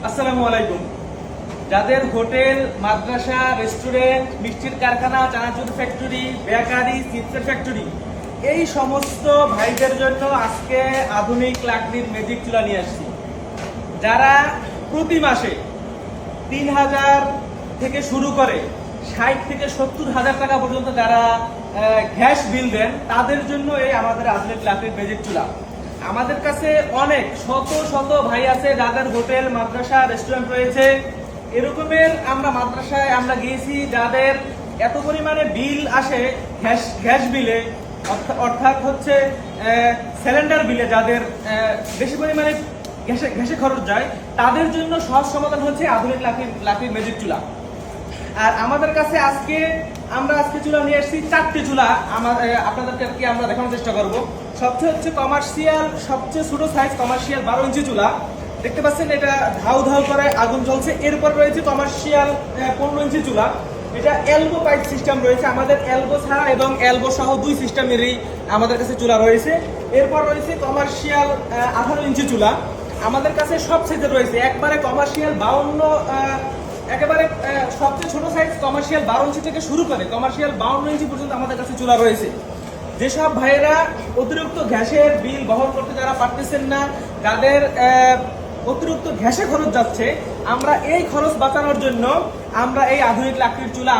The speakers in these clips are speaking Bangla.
আসসালামু আলাইকুম। যাদের হোটেল, মাদ্রাসা, রেস্টুরেন্ট, মিষ্টির কারখানা, চানাচুর ফ্যাক্টরি, বেকারি, চিপসের ফ্যাক্টরি, এই সমস্ত ভাইদের জন্য আজকে আধুনিক লাকড়ির ম্যাজিক চুলা নিয়ে আসছি। যারা প্রতি মাসে ৩,০০০ থেকে শুরু করে ৬০ থেকে ৭০,০০০ টাকা পর্যন্ত যারা গ্যাস বিল দেন, তাদের জন্য এই আমাদের আধুনিক লাকড়ির ম্যাজিক চুলা। আমাদের কাছে অনেক শত শত ভাই আছে যাদের হোটেল, মাদ্রাসা, রেস্টুরেন্ট রয়েছে। এরকমের আমরা মাদ্রাসায় আমরা গিয়েছি যাদের এত পরিমাণে বিল আসে গ্যাস বিলে, অর্থাৎ হচ্ছে সিলিন্ডার বিলে, যাদের বেশি পরিমাণে গ্যাসে খরচ যায়, তাদের জন্য সহজ সমাধান হচ্ছে আধুনিক লাকড়ির ম্যাজিক চুলা। আর আমাদের কাছে আজকে চুলা নিয়ে এসেছি 4টি চুলা। আপনাদেরকে আমরা দেখানোর চেষ্টা করব। সবচেয়ে কমার্শিয়াল, সবচেয়ে ছোট সাইজ কমার্শিয়াল 12 ইঞ্চি চুলা দেখতে পাচ্ছেন, এটা ধাউ ধাউ করে আগুন জ্বলছে। এরপর রয়েছে কমার্শিয়াল 15 ইঞ্চি চুলা, এটা এলবো পাইপ সিস্টেম রয়েছে। আমাদের এলবো ছাড়া এবং এলবো সহ 2 সিস্টেমেরই আমাদের কাছে চুলা রয়েছে। এরপর রয়েছে কমার্শিয়াল 18 ইঞ্চি চুলা, আমাদের কাছে সব সাইজের রয়েছে। একবারে কমার্শিয়াল 52, একেবারে সবচেয়ে ছোট সাইজ কমার্শিয়াল 12 ইঞ্চি থেকে শুরু করে কমার্শিয়াল 52 ইঞ্চি পর্যন্ত আমাদের কাছে চুলা রয়েছে। যেসব ভাইয়েরা অতিরিক্ত গ্যাসের বিল বহন করতে যারা পারতেছেন না, যাদের অতিরিক্ত গ্যাসে খরচ যাচ্ছে, আমরা এই খরচ বাঁচানোর জন্য আমরা এই আধুনিক লাকড়ির চুলা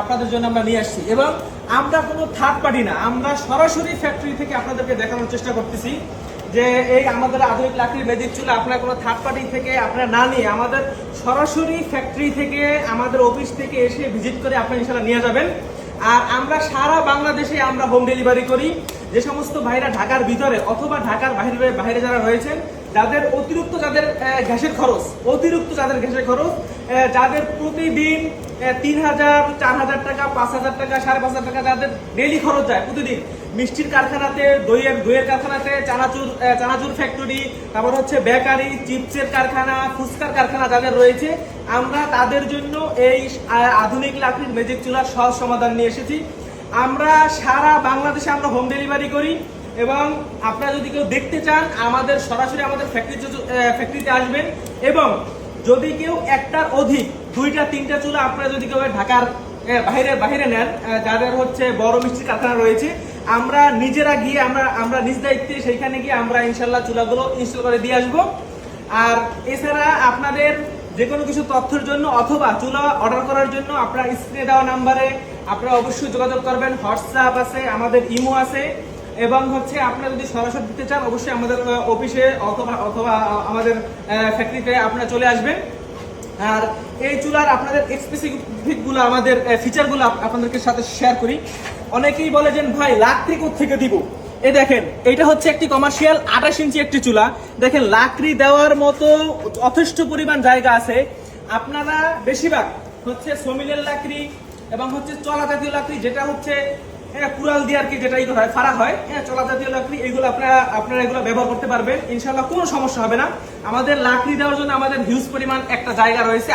আপনাদের জন্য আমরা নিয়ে আসছি। এবং আমরা কোনো থার্ড পার্টি না, আমরা সরাসরি ফ্যাক্টরি থেকে আপনাদেরকে দেখানোর চেষ্টা করতেছি যে এই আমাদের আধুনিক লাকড়ির ম্যাজিক চুলা আপনারা কোনো থার্ড পার্টি থেকে আপনারা না নিয়ে আমাদের সরাসরি ফ্যাক্টরি থেকে, আমাদের অফিস থেকে এসে ভিজিট করে আপনারা ইনশাআল্লাহ নিয়ে যাবেন। আর আমরা সারা বাংলাদেশে আমরা হোম ডেলিভারি করি। যে সমস্ত ভাইরা ঢাকার ভিতরে অথবা ঢাকার বাইরে যারা রয়েছেন, যাদের গ্যাসের খরচ, যাদের প্রতিদিন 3,000, 4,000 টাকা, 5,000 টাকা, 5,500 টাকা যাদের ডেইলি খরচ যায় প্রতিদিন, মিষ্টির কারখানাতে, দইয়ের কারখানাতে, চানাচুর ফ্যাক্টরি, তারপর হচ্ছে বেকারি, চিপসের কারখানা, ফুচকার কারখানা যাদের রয়েছে, আমরা তাদের জন্য এই আধুনিক লাকড়ির ম্যাজিক চুলার সহজ সমাধান নিয়ে এসেছি। আমরা সারা বাংলাদেশে আমরা হোম ডেলিভারি করি। এবং আপনারা যদি কেউ দেখতে চান, আমাদের সরাসরি আমাদের ফ্যাক্টরিতে আসবেন। এবং যদি কেউ একটার অধিক 2টা 3টা চুলা আপনারা যদি কেউ ঢাকার বাইরে নেন, যাদের হচ্ছে বড় মিষ্টির কারখানা রয়েছে, আমরা নিজেরা গিয়ে আমরা নিজ দায়িত্বে সেইখানে গিয়ে আমরা ইনশাল্লাহ চুলাগুলো ইনস্টল করে দিয়ে আসবো। আর এছাড়া আপনাদের যে কোনো কিছু তথ্যের জন্য অথবা চুলা অর্ডার করার জন্য আপনারা স্ক্রিনে দেওয়া নাম্বারে আপনারা অবশ্যই যোগাযোগ করবেন। হোয়াটসঅ্যাপ আছে, আমাদের ইমো আছে। এবং হচ্ছে আপনারা যদি সরাসরি দিতে চান, অবশ্যই আমাদের অফিসে অথবা আমাদের ফ্যাক্টরিতে আপনারা চলে আসবেন। আর এই চুলার আপনাদের স্পেসিফিকগুলো, আমাদের ফিচারগুলো আপনাদেরকে সাথে শেয়ার করি। অনেকেই বলে যে ভাই লাকড়ি কোত্থেকে দিব। এই দেখেন, এটা হচ্ছে একটি কমার্শিয়াল 28 ইঞ্চি একটি চুলা। দেখেন, লাকড়ি দেওয়ার মতো যথেষ্ট পরিমাণ জায়গা আছে। আপনারা বেশিরভাগ হচ্ছে সমিলের লাকড়ি এবং হচ্ছে চলা জাতীয় লাকড়ি, যেটা হচ্ছে কুড়াল দিয়ে আর কি, যেটা ফাড়া হয়, চলা জাতীয় লাকড়ি, এগুলো আপনারা এগুলো ব্যবহার করতে পারবেন। ইনশাল্লাহ কোনো সমস্যা হবে না। আমাদের লাকড়ি দেওয়ার জন্য আমাদের হিউজ পরিমাণ একটা জায়গা রয়েছে।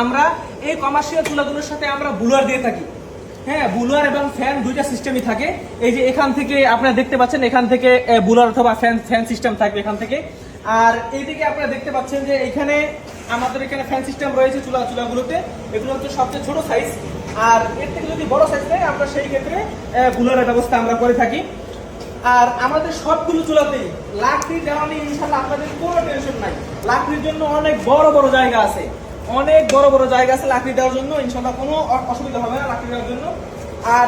আমরা এই কমার্শিয়াল চুলাগুলোর সাথে আমরা বুলার দিয়ে থাকি। বুলার এবং ফ্যান 2টা সিস্টেমই থাকে। এই যে এখান থেকে আপনারা দেখতে পাচ্ছেন, এখান থেকে বুলার অথবা ফ্যান সিস্টেম থাকবে এখান থেকে। আর এইদিকে আপনারা দেখতে পাচ্ছেন যে আমাদের এখানে ফ্যান সিস্টেম রয়েছে চুলাগুলোতে। এগুলো হচ্ছে সবচেয়ে ছোট সাইজ। আর এর থেকে যদি বড় সাইজ নেয়, আমরা সেই ক্ষেত্রে বুলারের ব্যবস্থা আমরা করে থাকি। আর আমাদের সবগুলো চুলাতেই লাকড়ি দেওয়া নিয়ে ইনশাল্লাহ আপনাদের কোনো টেনশন নাই। লাকড়ির জন্য অনেক বড় বড় জায়গা আছে, লাকড়ি দেওয়ার জন্য। ইনশাল্লাহ কোনো অসুবিধা হবে না লাকড়ি দেওয়ার জন্য। আর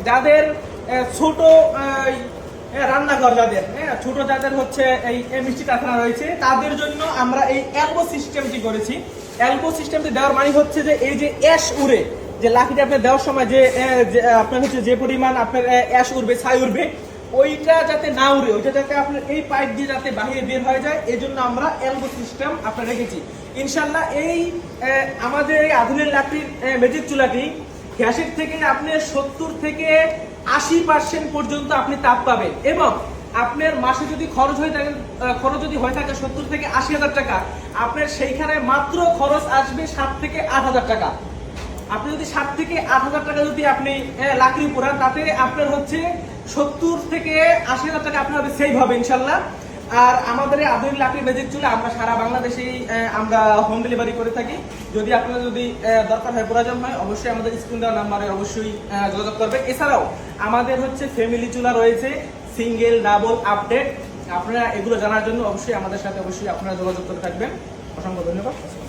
যাদের ছোট রান্নাঘর, যাদের হচ্ছে এই মিষ্টি কারখানা রয়েছে, তাদের জন্য আমরা এই এলবো সিস্টেমটি করেছি। এলবো সিস্টেমটি দেওয়ার মানে হচ্ছে যে এই যে অ্যাশ উড়ে, যে লাকড়ি আপনি দেওয়ার সময় যে আপনার হচ্ছে যে পরিমাণ আপনার অ্যাশ উড়বে, ছাই উড়বে, ওইটা যাতে না উড়ে, ওইটা যাতে আপনার এই পাইপ দিয়ে যাতে বাহিরে বের হয়ে যায়, এই জন্য আমরা এলবো সিস্টেম আপনার রেখেছি। ইনশাল্লাহ আমাদের এই আধুনিক লাকড়ির ম্যাজিক চুলাটি গ্যাসের থেকে আপনি 70 থেকে 80% পর্যন্ত আপনি তাপ পাবেন। এবং আপনার মাসে যদি খরচ যদি হয়ে থাকে 70 থেকে 80,000 টাকা, আপনার সেইখানে মাত্র খরচ আসবে 7 থেকে 8,000 টাকা। আপনি যদি 7 থেকে 8,000 টাকা যদি আপনি লাকড়ি পোড়ান, তাতে আপনার হচ্ছে 70 থেকে 80,000 টাকা আপনার সেভ হবে ইনশাল্লাহ। আর আমাদের এই আধুনিক লাকড়ি ম্যাজিক চুলা আমরা সারা বাংলাদেশেই আমরা হোম ডেলিভারি করে থাকি। যদি আপনার যদি দরকার হয়, প্রয়োজন হয়, অবশ্যই আমাদের স্ক্রিন দেওয়া নাম্বারে অবশ্যই যোগাযোগ করবেন। এছাড়াও আমাদের হচ্ছে ফ্যামিলি চুলা রয়েছে, সিঙ্গেল, ডাবল, আপডেট। আপনারা এগুলো জানার জন্য অবশ্যই আমাদের সাথে অবশ্যই আপনারা যোগাযোগ করে থাকবেন। অসংখ্য ধন্যবাদ।